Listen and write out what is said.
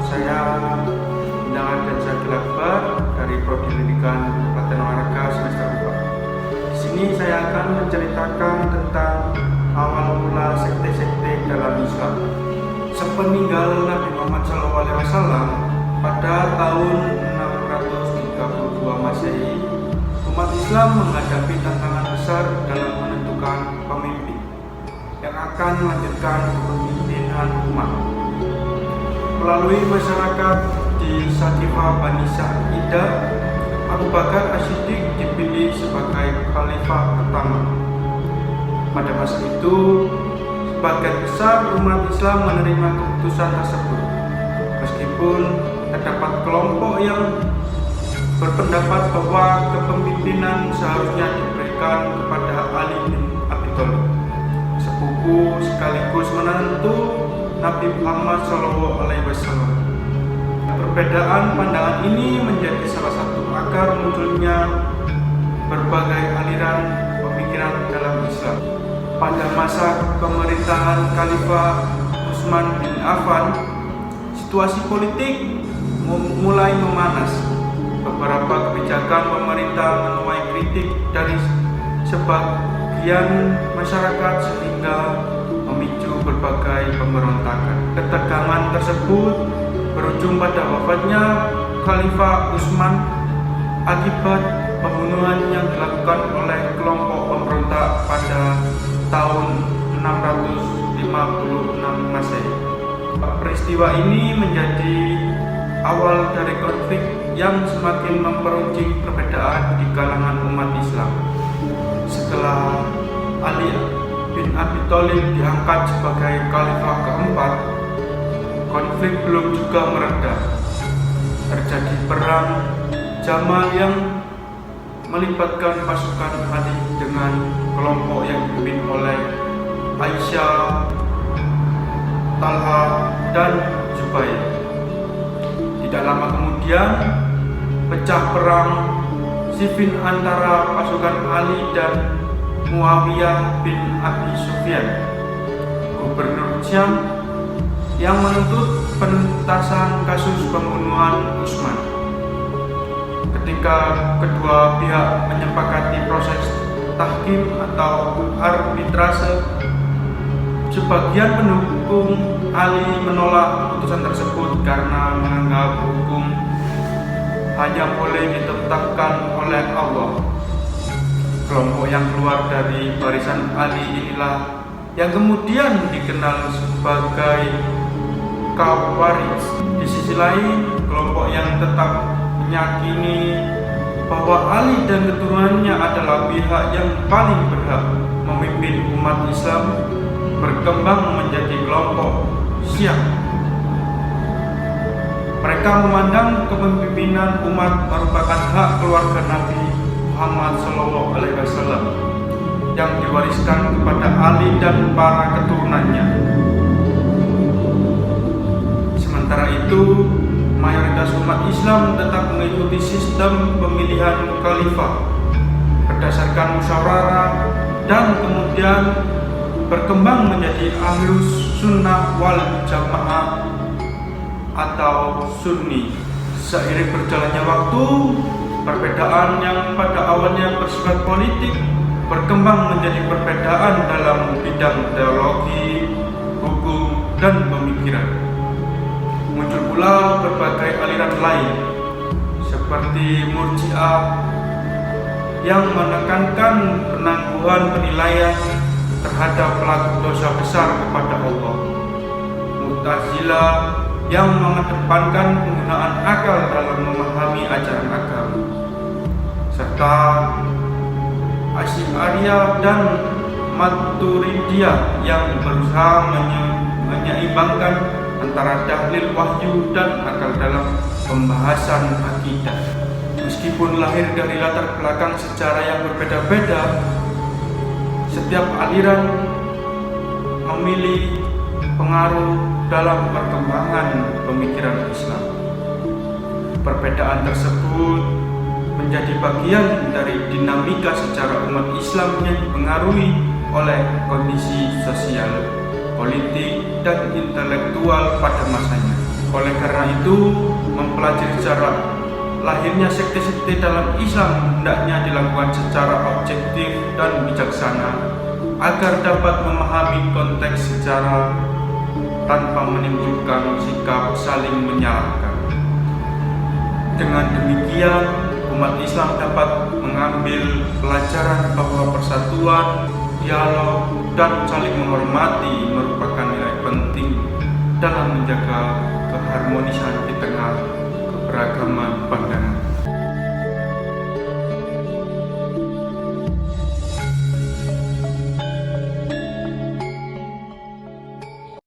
Saya Undangan dan Syakil Akbar dari Prodi Pendidikan Kabupaten Olahraga semester 4. Di sini saya akan menceritakan tentang awal mula sekte-sekte dalam Islam. Sepeninggal Nabi Muhammad SAW pada tahun 632 Masehi, umat Islam menghadapi tantangan besar dalam menentukan pemimpin yang akan melanjutkan kepemimpinan umat. Melalui masyarakat di Saqifah Bani Sa'idah, Abu Bakar As-Siddiq dipilih sebagai khalifah pertama. Pada masa itu, sebagian besar umat Islam menerima keputusan tersebut, meskipun terdapat kelompok yang berpendapat bahwa kepemimpinan seharusnya diberikan kepada Ali bin Abi Thalib, sepupu sekaligus menantu Nabi Muhammad SAW. Perbedaan pandangan ini menjadi salah satu akar munculnya berbagai aliran pemikiran dalam Islam. Pada masa pemerintahan Khalifah Utsman bin Affan, situasi politik mulai memanas. Beberapa kebijakan pemerintah menuai kritik dari sebagian masyarakat sehingga memicu berbagai pemberontakan. Ketegangan tersebut berujung pada wafatnya Khalifah Utsman akibat pembunuhan yang dilakukan oleh kelompok pemberontak pada tahun 656 Masehi. Peristiwa ini menjadi awal dari konflik yang semakin memperuncing perbedaan di kalangan umat Islam. Setelah Ali bin Abi Thalib diangkat sebagai khalifah keempat, konflik belum juga mereda. Terjadi perang Jamal yang melibatkan pasukan Ali dengan kelompok yang dipimpin oleh Aisyah, Talha, dan Zubair. Tidak lama kemudian pecah perang Siffin antara pasukan Ali dan Muawiyah bin Abi Sufyan, gubernur Syam, yang menuntut penuntasan kasus pembunuhan Utsman. Ketika kedua pihak menyepakati proses tahkim atau arbitrase, sebagian pendukung Ali menolak keputusan tersebut karena menganggap hukum hanya boleh ditetapkan oleh Allah. Kelompok yang keluar dari barisan Ali inilah yang kemudian dikenal sebagai Khawarij. Di sisi lain, kelompok yang tetap meyakini bahwa Ali dan keturunannya adalah pihak yang paling berhak memimpin umat Islam berkembang menjadi kelompok Syiah. Mereka memandang kepemimpinan umat merupakan hak keluarga Nabi Muhammad SAW yang diwariskan kepada Ali dan para keturunannya. Sementara itu, mayoritas umat Islam tetap mengikuti sistem pemilihan khalifah berdasarkan musyawarah dan kemudian berkembang menjadi Ahlus Sunnah wal Jamaah atau Sunni. Seiring berjalannya waktu, perbedaan yang pada awalnya bersifat politik berkembang menjadi perbedaan dalam bidang teologi, hukum, dan pemikiran. Muncul pula berbagai aliran lain seperti Murji'ah yang menekankan penangguhan penilaian terhadap pelaku dosa besar kepada Allah, Mu'tazilah yang mengedepankan penggunaan akal dalam memahami ajaran agama, serta Asy'ariyah dan Maturidiyah yang berusaha menyeimbangkan antara dalil wahyu dan akal dalam pembahasan akidah. Meskipun lahir dari latar belakang sejarah yang berbeda-beda, setiap aliran memilih pengaruh dalam perkembangan pemikiran Islam. Perbedaan tersebut menjadi bagian dari dinamika secara umat Islam yang dipengaruhi oleh kondisi sosial, politik, dan intelektual pada masanya. Oleh karena itu, mempelajari secara lahirnya sekte-sekte dalam Islam hendaknya dilakukan secara objektif dan bijaksana agar dapat memahami konteks sejarah tanpa menimbulkan sikap saling menyalahkan. Dengan demikian, umat Islam dapat mengambil pelajaran bahwa persatuan, dialog, dan saling menghormati merupakan nilai penting dalam menjaga keharmonisan di tengah keberagaman pandangan.